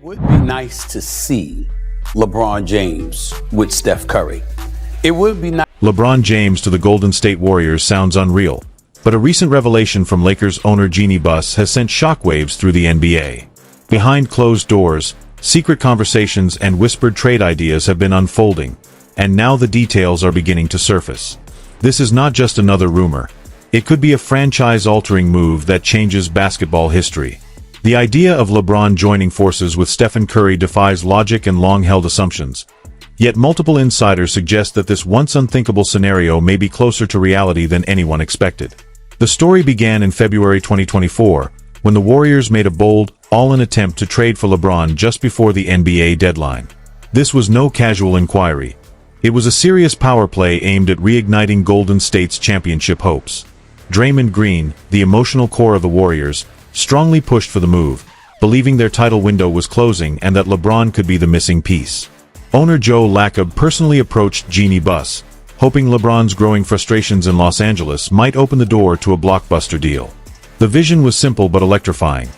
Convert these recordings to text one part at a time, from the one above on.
Would be nice to see LeBron James with Steph Curry. It would be nice. LeBron James to the Golden State Warriors sounds unreal, but a recent revelation from Lakers owner Jeannie Buss has sent shockwaves through the NBA. Behind closed doors, secret conversations and whispered trade ideas have been unfolding, and now the details are beginning to surface. This is not just another rumor. It could be a franchise-altering move that changes basketball history. The idea of LeBron joining forces with Stephen Curry defies logic and long-held assumptions. Yet multiple insiders suggest that this once unthinkable scenario may be closer to reality than anyone expected. The story began in February 2024, when the Warriors made a bold, all-in attempt to trade for LeBron just before the NBA deadline. This was no casual inquiry. It was a serious power play aimed at reigniting Golden State's championship hopes. Draymond Green, the emotional core of the Warriors, strongly pushed for the move, believing their title window was closing and that LeBron could be the missing piece. Owner Joe Lacob personally approached Jeannie Buss, hoping LeBron's growing frustrations in Los Angeles might open the door to a blockbuster deal. The vision was simple but electrifying.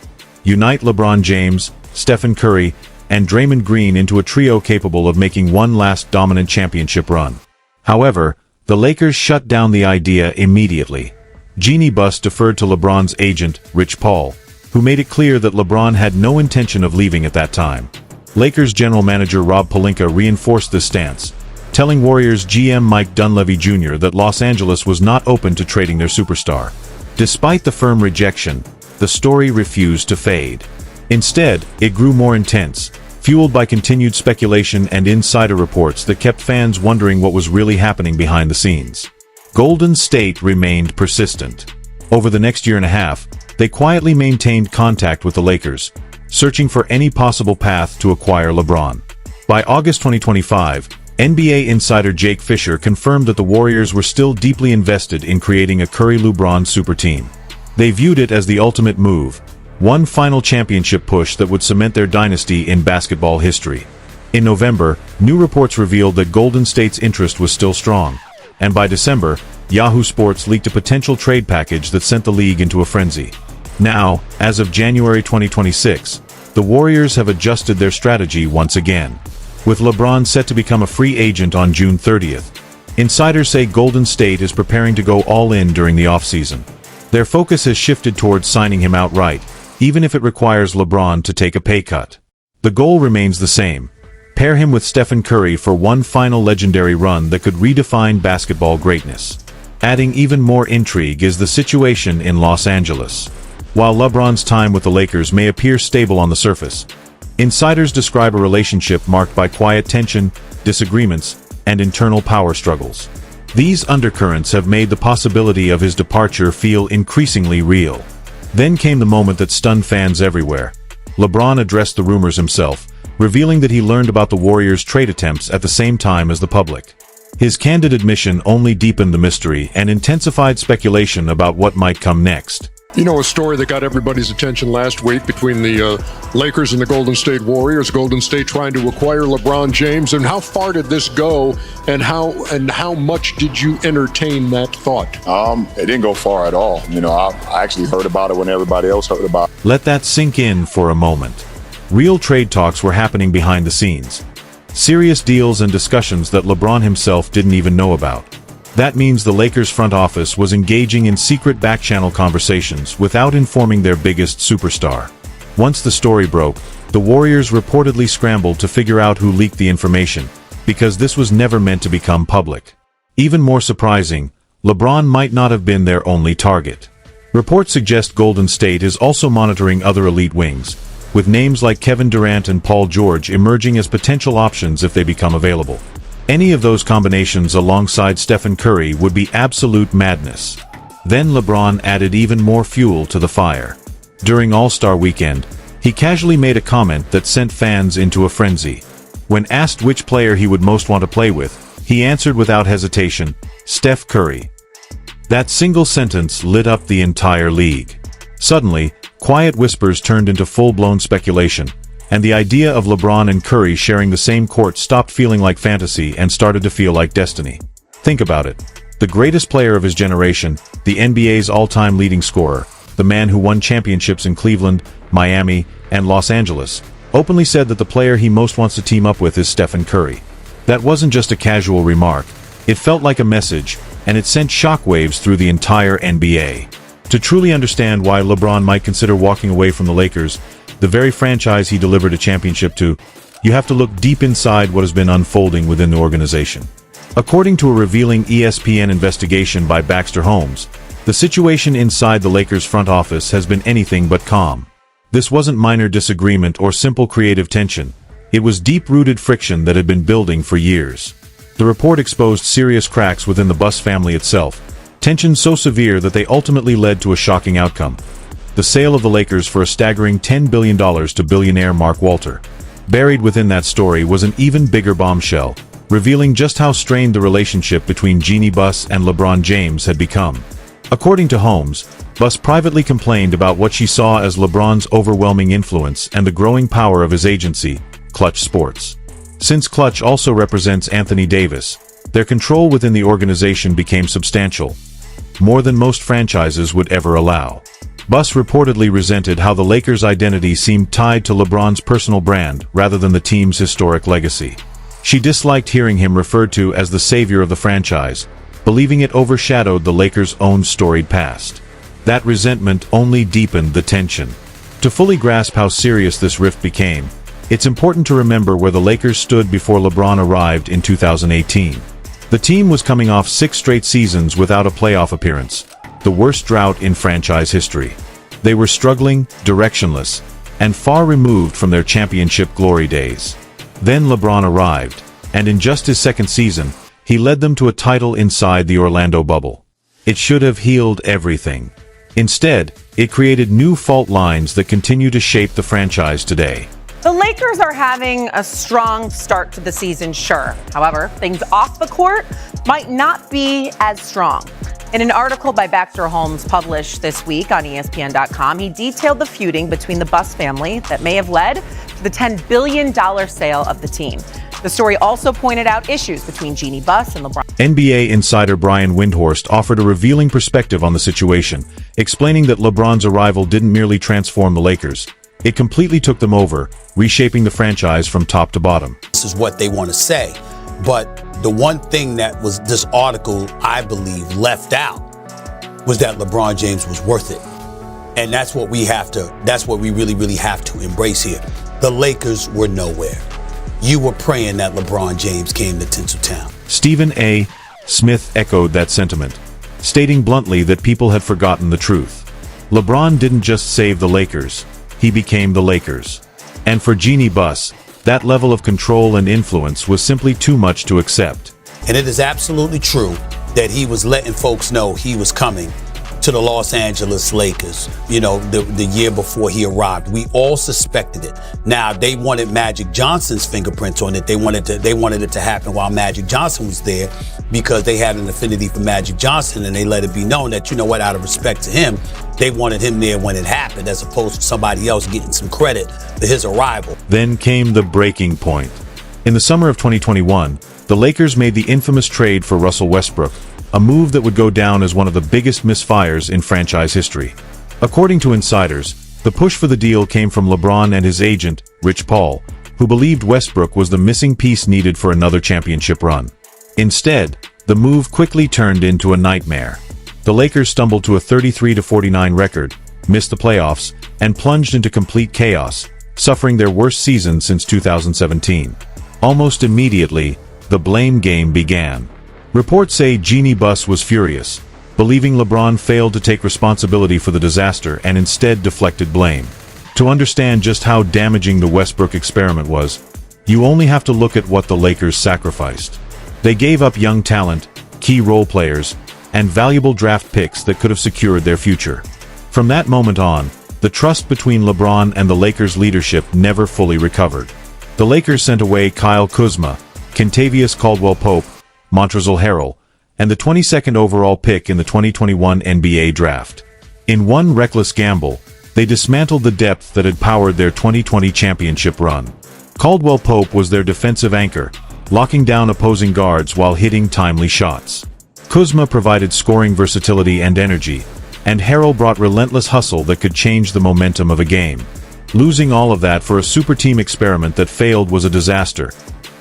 Unite LeBron James, Stephen Curry, and Draymond Green into a trio capable of making one last dominant championship run. However, the Lakers shut down the idea immediately. Jeannie Buss deferred to LeBron's agent, Rich Paul, who made it clear that LeBron had no intention of leaving at that time. Lakers general manager Rob Pelinka reinforced this stance, telling Warriors GM Mike Dunleavy Jr. that Los Angeles was not open to trading their superstar. Despite the firm rejection, the story refused to fade. Instead, it grew more intense, fueled by continued speculation and insider reports that kept fans wondering what was really happening behind the scenes. Golden State remained persistent. Over the next year and a half, they quietly maintained contact with the Lakers, searching for any possible path to acquire LeBron. By August 2025, NBA insider Jake Fisher confirmed that the Warriors were still deeply invested in creating a Curry-LeBron super team. They viewed it as the ultimate move, one final championship push that would cement their dynasty in basketball history. In November, new reports revealed that Golden State's interest was still strong, and by December, Yahoo Sports leaked a potential trade package that sent the league into a frenzy. Now, as of January 2026, the Warriors have adjusted their strategy once again. With LeBron set to become a free agent on June 30th, insiders say Golden State is preparing to go all in during the offseason. Their focus has shifted towards signing him outright, even if it requires LeBron to take a pay cut. The goal remains the same: pair him with Stephen Curry for one final legendary run that could redefine basketball greatness. Adding even more intrigue is the situation in Los Angeles. While LeBron's time with the Lakers may appear stable on the surface, insiders describe a relationship marked by quiet tension, disagreements, and internal power struggles. These undercurrents have made the possibility of his departure feel increasingly real. Then came the moment that stunned fans everywhere. LeBron addressed the rumors himself, revealing that he learned about the Warriors' trade attempts at the same time as the public. His candid admission only deepened the mystery and intensified speculation about what might come next. You know, a story that got everybody's attention last week between the Lakers and the Golden State Warriors. Golden State trying to acquire LeBron James. And how far did this go, and how much did you entertain that thought? It didn't go far at all. You know, I actually heard about it when everybody else heard about it. Let that sink in for a moment. Real trade talks were happening behind the scenes. Serious deals and discussions that LeBron himself didn't even know about. That means the Lakers front office was engaging in secret back-channel conversations without informing their biggest superstar. Once the story broke, the Warriors reportedly scrambled to figure out who leaked the information, because this was never meant to become public. Even more surprising, LeBron might not have been their only target. Reports suggest Golden State is also monitoring other elite wings, with names like Kevin Durant and Paul George emerging as potential options if they become available. Any of those combinations alongside Stephen Curry would be absolute madness. Then LeBron added even more fuel to the fire. During All-Star Weekend, he casually made a comment that sent fans into a frenzy. When asked which player he would most want to play with, he answered without hesitation, Steph Curry. That single sentence lit up the entire league. Suddenly, quiet whispers turned into full-blown speculation, and the idea of LeBron and Curry sharing the same court stopped feeling like fantasy and started to feel like destiny. Think about it. The greatest player of his generation, the NBA's all-time leading scorer, the man who won championships in Cleveland, Miami, and Los Angeles, openly said that the player he most wants to team up with is Stephen Curry. That wasn't just a casual remark. It felt like a message, and it sent shockwaves through the entire NBA. To truly understand why LeBron might consider walking away from the Lakers, the very franchise he delivered a championship to, you have to look deep inside what has been unfolding within the organization. According to a revealing ESPN investigation by Baxter Holmes, the situation inside the Lakers front office has been anything but calm. This wasn't minor disagreement or simple creative tension. It was deep-rooted friction that had been building for years. The report exposed serious cracks within the Buss family itself, tensions so severe that they ultimately led to a shocking outcome: the sale of the Lakers for a staggering $10 billion to billionaire Mark Walter. Buried within that story was an even bigger bombshell, revealing just how strained the relationship between Jeannie Buss and LeBron James had become. According to Holmes, Buss privately complained about what she saw as LeBron's overwhelming influence and the growing power of his agency, Clutch Sports. Since Clutch also represents Anthony Davis, their control within the organization became substantial, more than most franchises would ever allow. Buss reportedly resented how the Lakers' identity seemed tied to LeBron's personal brand rather than the team's historic legacy. She disliked hearing him referred to as the savior of the franchise, believing it overshadowed the Lakers' own storied past. That resentment only deepened the tension. To fully grasp how serious this rift became, it's important to remember where the Lakers stood before LeBron arrived in 2018. The team was coming off 6 straight seasons without a playoff appearance, the worst drought in franchise history. They were struggling, directionless, and far removed from their championship glory days. Then LeBron arrived, and in just his second season, he led them to a title inside the Orlando bubble. It should have healed everything. Instead, it created new fault lines that continue to shape the franchise today. The Lakers are having a strong start to the season, sure. However, things off the court might not be as strong. In an article by Baxter Holmes published this week on ESPN.com, he detailed the feuding between the Buss family that may have led to the $10 billion sale of the team. The story also pointed out issues between Jeannie Buss and LeBron. NBA insider Brian Windhorst offered a revealing perspective on the situation, explaining that LeBron's arrival didn't merely transform the Lakers. It completely took them over, reshaping the franchise from top to bottom. This is what they want to say. But the one thing that was this article, I believe, left out was that LeBron James was worth it. And that's what we really, really have to embrace here. The Lakers were nowhere. You were praying that LeBron James came to Tinseltown. Stephen A. Smith echoed that sentiment, stating bluntly that people had forgotten the truth. LeBron didn't just save the Lakers, he became the Lakers. And for Jeannie Buss, that level of control and influence was simply too much to accept. And it is absolutely true that he was letting folks know he was coming to the Los Angeles Lakers, the year before he arrived. We all suspected it. Now, they wanted Magic Johnson's fingerprints on it. They wanted it to happen while Magic Johnson was there because they had an affinity for Magic Johnson, and they let it be known that, out of respect to him, they wanted him there when it happened, as opposed to somebody else getting some credit for his arrival. Then came the breaking point. In the summer of 2021, the Lakers made the infamous trade for Russell Westbrook, a move that would go down as one of the biggest misfires in franchise history. According to insiders, the push for the deal came from LeBron and his agent, Rich Paul, who believed Westbrook was the missing piece needed for another championship run. Instead, the move quickly turned into a nightmare. The Lakers stumbled to a 33-49 record, missed the playoffs, and plunged into complete chaos, suffering their worst season since 2017. Almost immediately, the blame game began. Reports say Jeannie Buss was furious, believing LeBron failed to take responsibility for the disaster and instead deflected blame. To understand just how damaging the Westbrook experiment was, you only have to look at what the Lakers sacrificed. They gave up young talent, key role players, and valuable draft picks that could have secured their future. From that moment on, the trust between LeBron and the Lakers' leadership never fully recovered. The Lakers sent away Kyle Kuzma, Kentavious Caldwell-Pope, Montrezl Harrell, and the 22nd overall pick in the 2021 NBA draft. In one reckless gamble, they dismantled the depth that had powered their 2020 championship run. Caldwell-Pope was their defensive anchor, locking down opposing guards while hitting timely shots. Kuzma provided scoring versatility and energy, and Harrell brought relentless hustle that could change the momentum of a game. Losing all of that for a super team experiment that failed was a disaster,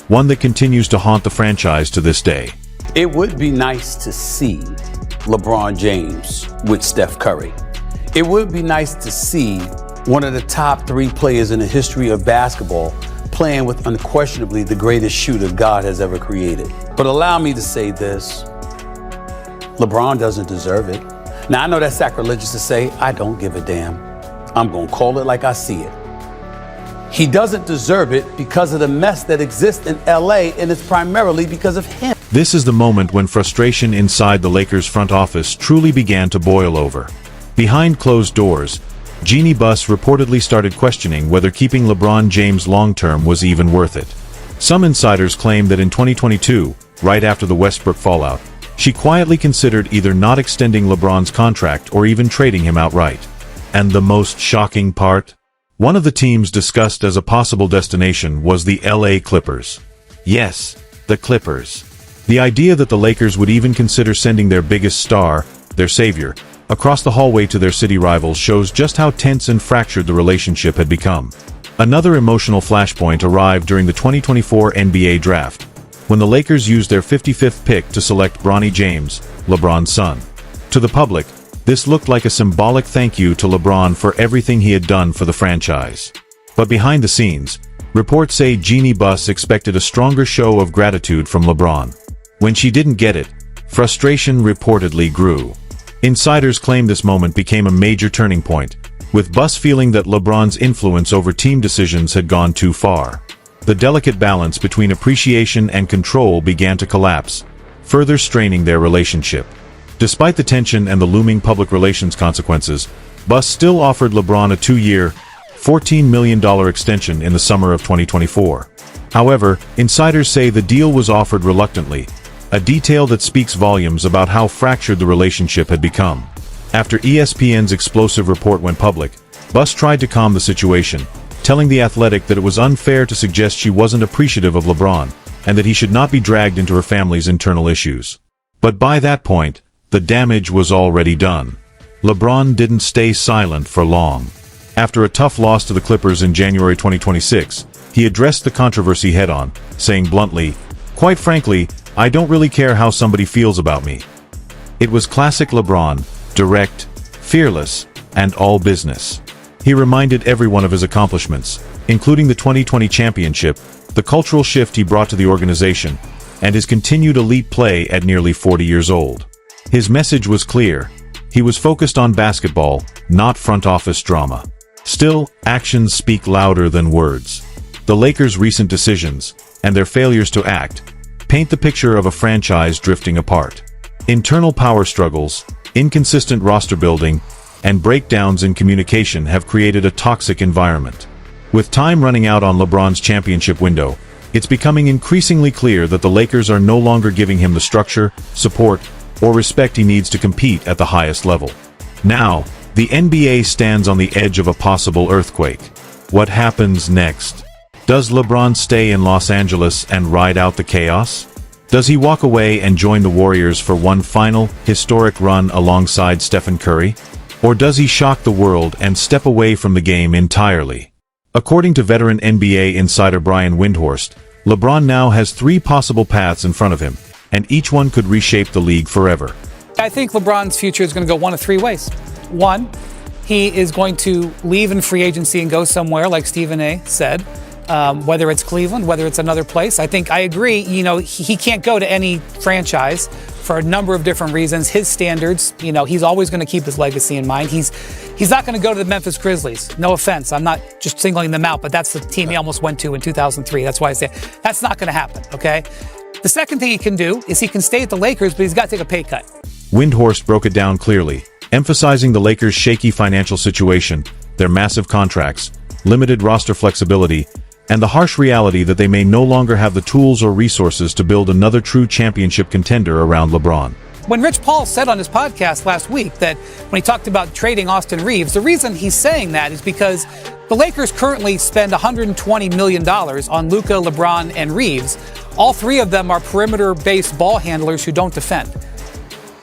one that continues to haunt the franchise to this day. It would be nice to see LeBron James with Steph Curry. It would be nice to see one of the top 3 players in the history of basketball playing with unquestionably the greatest shooter God has ever created. But allow me to say this, LeBron doesn't deserve it. Now, I know that's sacrilegious to say. I don't give a damn. I'm going to call it like I see it. He doesn't deserve it because of the mess that exists in LA, and it's primarily because of him. This is the moment when frustration inside the Lakers front office truly began to boil over. Behind closed doors, Jeannie Buss reportedly started questioning whether keeping LeBron James long-term was even worth it. Some insiders claim that in 2022, right after the Westbrook fallout, she quietly considered either not extending LeBron's contract or even trading him outright. And the most shocking part? One of the teams discussed as a possible destination was the LA Clippers. Yes, the Clippers. The idea that the Lakers would even consider sending their biggest star, their savior, across the hallway to their city rivals shows just how tense and fractured the relationship had become. Another emotional flashpoint arrived during the 2024 NBA Draft, when the Lakers used their 55th pick to select Bronny James, LeBron's son. To the public, this looked like a symbolic thank you to LeBron for everything he had done for the franchise. But behind the scenes, reports say Jeannie Buss expected a stronger show of gratitude from LeBron. When she didn't get it, frustration reportedly grew. Insiders claim this moment became a major turning point, with Buss feeling that LeBron's influence over team decisions had gone too far. The delicate balance between appreciation and control began to collapse, further straining their relationship. Despite the tension and the looming public relations consequences, Buss still offered LeBron a 2-year, $14 million extension in the summer of 2024. However, insiders say the deal was offered reluctantly, a detail that speaks volumes about how fractured the relationship had become. After ESPN's explosive report went public, Buss tried to calm the situation, telling The Athletic that it was unfair to suggest she wasn't appreciative of LeBron, and that he should not be dragged into her family's internal issues. But by that point, the damage was already done. LeBron didn't stay silent for long. After a tough loss to the Clippers in January 2026, he addressed the controversy head-on, saying bluntly, "Quite frankly, I don't really care how somebody feels about me." It was classic LeBron, direct, fearless, and all business. He reminded everyone of his accomplishments, including the 2020 championship, the cultural shift he brought to the organization, and his continued elite play at nearly 40 years old. His message was clear. He was focused on basketball, not front office drama. Still, actions speak louder than words. The Lakers' recent decisions, and their failures to act, paint the picture of a franchise drifting apart. Internal power struggles, inconsistent roster building, and breakdowns in communication have created a toxic environment. With time running out on LeBron's championship window, it's becoming increasingly clear that the Lakers are no longer giving him the structure, support, or respect he needs to compete at the highest level. Now, the NBA stands on the edge of a possible earthquake. What happens next? Does LeBron stay in Los Angeles and ride out the chaos? Does he walk away and join the Warriors for one final, historic run alongside Stephen Curry? Or does he shock the world and step away from the game entirely? According to veteran NBA insider Brian Windhorst, LeBron now has 3 possible paths in front of him, and each one could reshape the league forever. I think LeBron's future is going to go one of 3 ways. One, he is going to leave in free agency and go somewhere, like Stephen A. said, whether it's Cleveland, whether it's another place. I agree, he can't go to any franchise for a number of different reasons. His standards, he's always going to keep his legacy in mind. He's not going to go to the Memphis Grizzlies. No offense. I'm not just singling them out, but that's the team he almost went to in 2003. That's why I say that's not going to happen, okay? The second thing he can do is he can stay at the Lakers, but he's got to take a pay cut. Windhorst broke it down clearly, emphasizing the Lakers' shaky financial situation, their massive contracts, limited roster flexibility, and the harsh reality that they may no longer have the tools or resources to build another true championship contender around LeBron. When Rich Paul said on his podcast last week that when he talked about trading Austin Reeves, the reason he's saying that is because the Lakers currently spend $120 million on Luka, LeBron, and Reeves. All 3 of them are perimeter-based ball handlers who don't defend.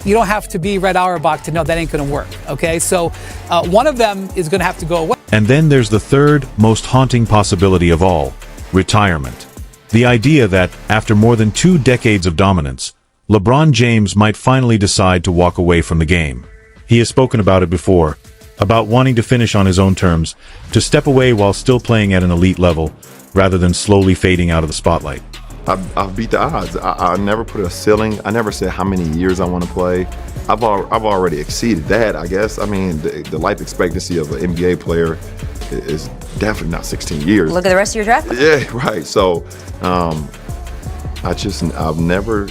You don't have to be Red Auerbach to know that ain't going to work, okay? So one of them is going to have to go away. And then there's the third, most haunting possibility of all, retirement. The idea that, after more than 2 decades of dominance, LeBron James might finally decide to walk away from the game. He has spoken about it before, about wanting to finish on his own terms, to step away while still playing at an elite level, rather than slowly fading out of the spotlight. I've beat the odds. I never put a ceiling. I never said how many years I want to play. I've already exceeded that, I guess. I mean, the life expectancy of an NBA player is definitely not 16 years. Look at the rest of your draft. Yeah, right. So I've never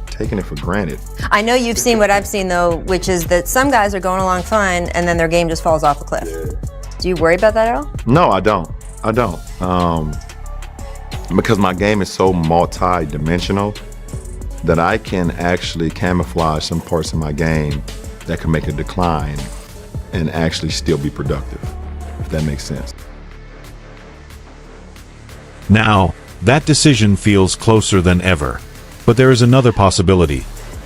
taken it for granted. I know you've seen what I've seen, though, which is that some guys are going along fine and then their game just falls off a cliff. Yeah. Do you worry about that at all? No, I don't. Because my game is so multi-dimensional that I can actually camouflage some parts of my game that can make a decline and actually still be productive, if that makes sense. Now, that decision feels closer than ever. But there is another possibility,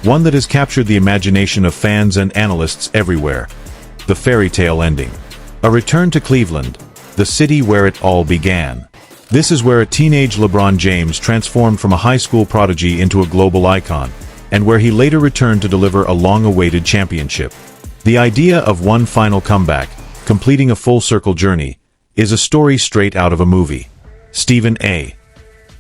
one that has captured the imagination of fans and analysts everywhere: the fairy tale ending. A return to Cleveland, the city where it all began. This is where a teenage LeBron James transformed from a high school prodigy into a global icon, and where he later returned to deliver a long-awaited championship. The idea of one final comeback, completing a full-circle journey, is a story straight out of a movie. Stephen A.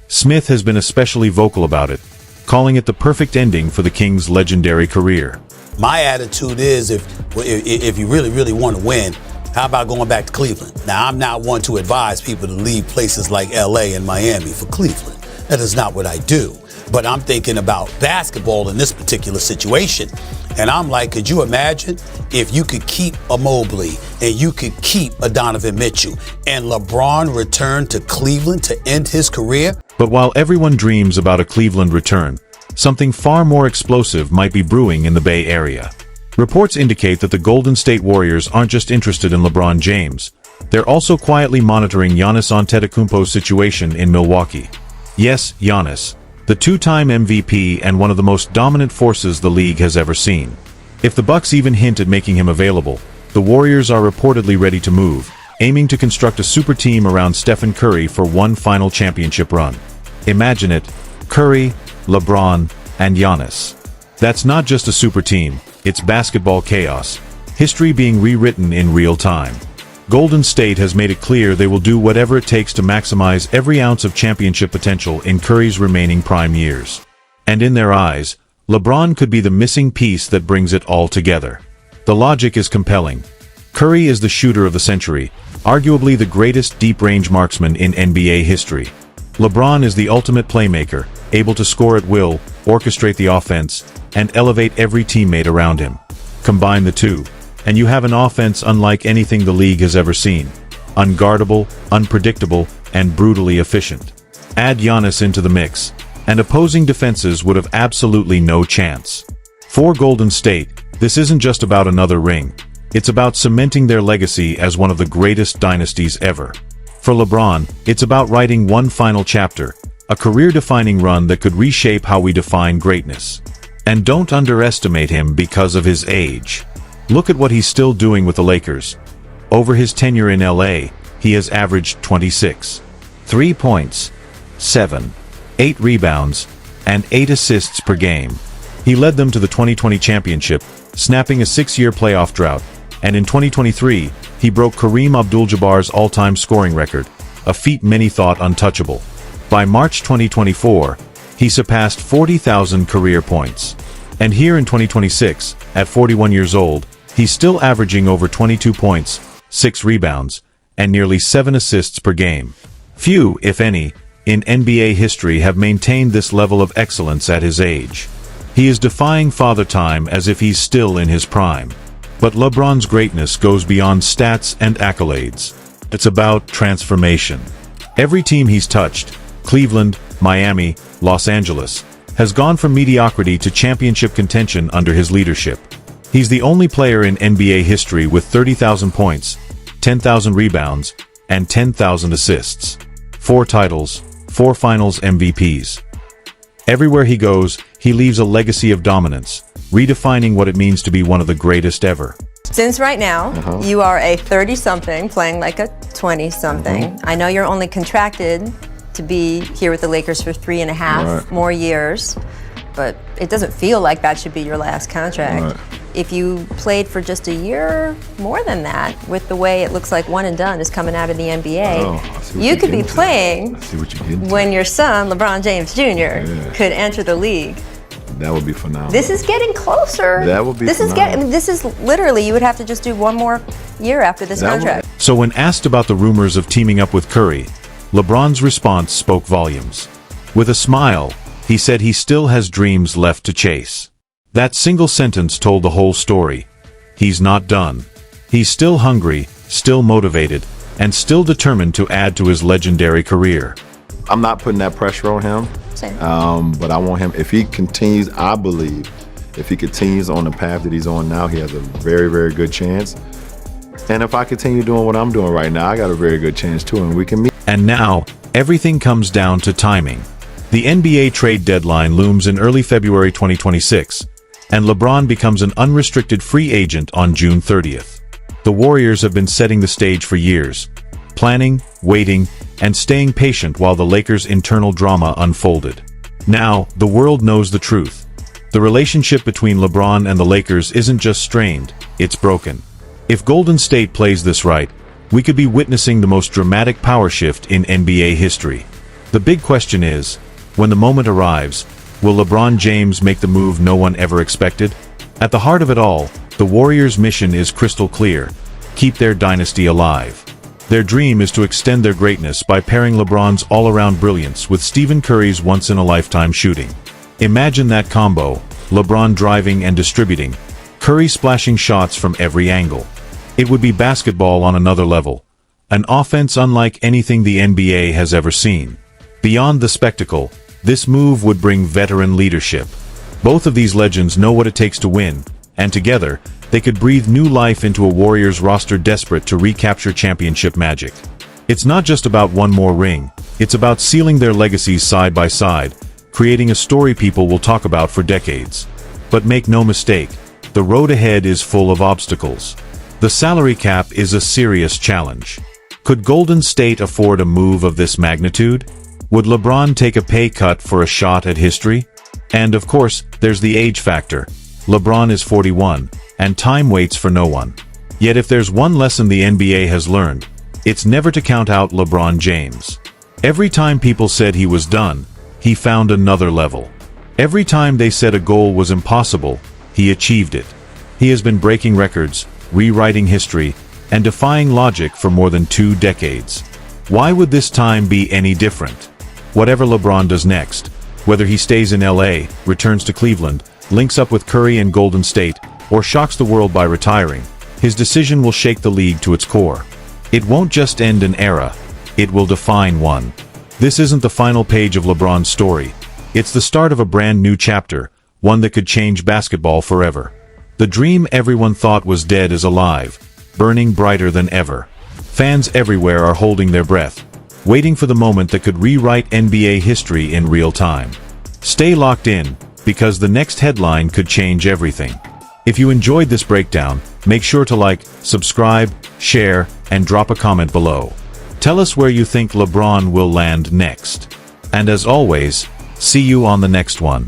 Smith has been especially vocal about it, calling it the perfect ending for the Kings' legendary career. My attitude is, if you really want to win, how about going back to Cleveland? Now, I'm not one to advise people to leave places like LA and Miami for Cleveland. That is not what I do. But I'm thinking about basketball in this particular situation. And I'm like, could you imagine if you could keep a Mobley and you could keep a Donovan Mitchell and LeBron returned to Cleveland to end his career? But while everyone dreams about a Cleveland return, something far more explosive might be brewing in the Bay Area. Reports indicate that the Golden State Warriors aren't just interested in LeBron James. They're also quietly monitoring Giannis Antetokounmpo's situation in Milwaukee. Yes, Giannis, the 2-time MVP and one of the most dominant forces the league has ever seen. If the Bucks even hint at making him available, the Warriors are reportedly ready to move, aiming to construct a super team around Stephen Curry for one final championship run. Imagine it: Curry, LeBron, and Giannis. That's not just a super team, it's basketball chaos, history being rewritten in real time. Golden State has made it clear they will do whatever it takes to maximize every ounce of championship potential in Curry's remaining prime years. And in their eyes, LeBron could be the missing piece that brings it all together. The logic is compelling. Curry is the shooter of the century, arguably the greatest deep-range marksman in NBA history. LeBron is the ultimate playmaker, able to score at will, orchestrate the offense, and elevate every teammate around him. Combine the two, and you have an offense unlike anything the league has ever seen. Unguardable, unpredictable, and brutally efficient. Add Giannis into the mix, and opposing defenses would have absolutely no chance. For Golden State, this isn't just about another ring. It's about cementing their legacy as one of the greatest dynasties ever. For LeBron, it's about writing one final chapter, a career-defining run that could reshape how we define greatness. And don't underestimate him because of his age. Look at what he's still doing with the Lakers. Over his tenure in LA, he has averaged 26, 3 points, 7, 8 rebounds, and 8 assists per game. He led them to the 2020 championship, snapping a 6-year playoff drought, and in 2023, he broke Kareem Abdul-Jabbar's all-time scoring record, a feat many thought untouchable. By March 2024, he surpassed 40,000 career points. And here in 2026, at 41 years old, he's still averaging over 22 points, 6 rebounds, and nearly 7 assists per game. Few, if any, in NBA history have maintained this level of excellence at his age. He is defying father time as if he's still in his prime. But LeBron's greatness goes beyond stats and accolades. It's about transformation. Every team he's touched, Cleveland, Miami, Los Angeles, has gone from mediocrity to championship contention under his leadership. He's the only player in NBA history with 30,000 points, 10,000 rebounds, and 10,000 assists. 4 titles, 4 finals MVPs. Everywhere he goes, he leaves a legacy of dominance, redefining what it means to be one of the greatest ever. Since right now, you are a 30-something playing like a 20-something. I know you're only contracted to be here with the Lakers for 3.5 more years, but it doesn't feel like that should be your last contract. If you played for just a year more than that, with the way it looks like one and done is coming out of the NBA, you could be playing when your son, LeBron James Jr., could enter the league. That would be phenomenal. This is getting closer. That would be phenomenal. This is literally, you would have to just do one more year after this contract. So when asked about the rumors of teaming up with Curry, LeBron's response spoke volumes. With a smile, he said he still has dreams left to chase. That single sentence told the whole story. He's not done. He's still hungry, still motivated, and still determined to add to his legendary career. I'm not putting that pressure on him. But I want him, if he continues, I believe, if he continues on the path that he's on now, he has a very, very good chance. And if I continue doing what I'm doing right now, I got a very good chance too, and we can meet. And now, everything comes down to timing. The NBA trade deadline looms in early February 2026, and LeBron becomes an unrestricted free agent on June 30th. The Warriors have been setting the stage for years, planning, waiting, and staying patient while the Lakers' internal drama unfolded. Now, the world knows the truth. The relationship between LeBron and the Lakers isn't just strained, it's broken. If Golden State plays this right, we could be witnessing the most dramatic power shift in NBA history. The big question is, when the moment arrives, will LeBron James make the move no one ever expected? At the heart of it all, the Warriors' mission is crystal clear: keep their dynasty alive. Their dream is to extend their greatness by pairing LeBron's all-around brilliance with Stephen Curry's once-in-a-lifetime shooting. Imagine that combo: LeBron driving and distributing, Curry splashing shots from every angle. It would be basketball on another level, an offense unlike anything the NBA has ever seen. Beyond the spectacle, this move would bring veteran leadership. Both of these legends know what it takes to win, and together, they could breathe new life into a Warriors roster desperate to recapture championship magic. It's not just about one more ring, it's about sealing their legacies side by side, creating a story people will talk about for decades. But make no mistake, the road ahead is full of obstacles. The salary cap is a serious challenge. Could Golden State afford a move of this magnitude? Would LeBron take a pay cut for a shot at history? And of course, there's the age factor. LeBron is 41, and time waits for no one. Yet if there's one lesson the NBA has learned, it's never to count out LeBron James. Every time people said he was done, he found another level. Every time they said a goal was impossible, he achieved it. He has been breaking records, rewriting history, and defying logic for more than 2 decades. Why would this time be any different? Whatever LeBron does next, whether he stays in LA, returns to Cleveland, links up with Curry and Golden State, or shocks the world by retiring, his decision will shake the league to its core. It won't just end an era, it will define one. This isn't the final page of LeBron's story. It's the start of a brand new chapter, one that could change basketball forever. The dream everyone thought was dead is alive, burning brighter than ever. Fans everywhere are holding their breath, waiting for the moment that could rewrite NBA history in real time. Stay locked in, because the next headline could change everything. If you enjoyed this breakdown, make sure to like, subscribe, share, and drop a comment below. Tell us where you think LeBron will land next. And as always, see you on the next one.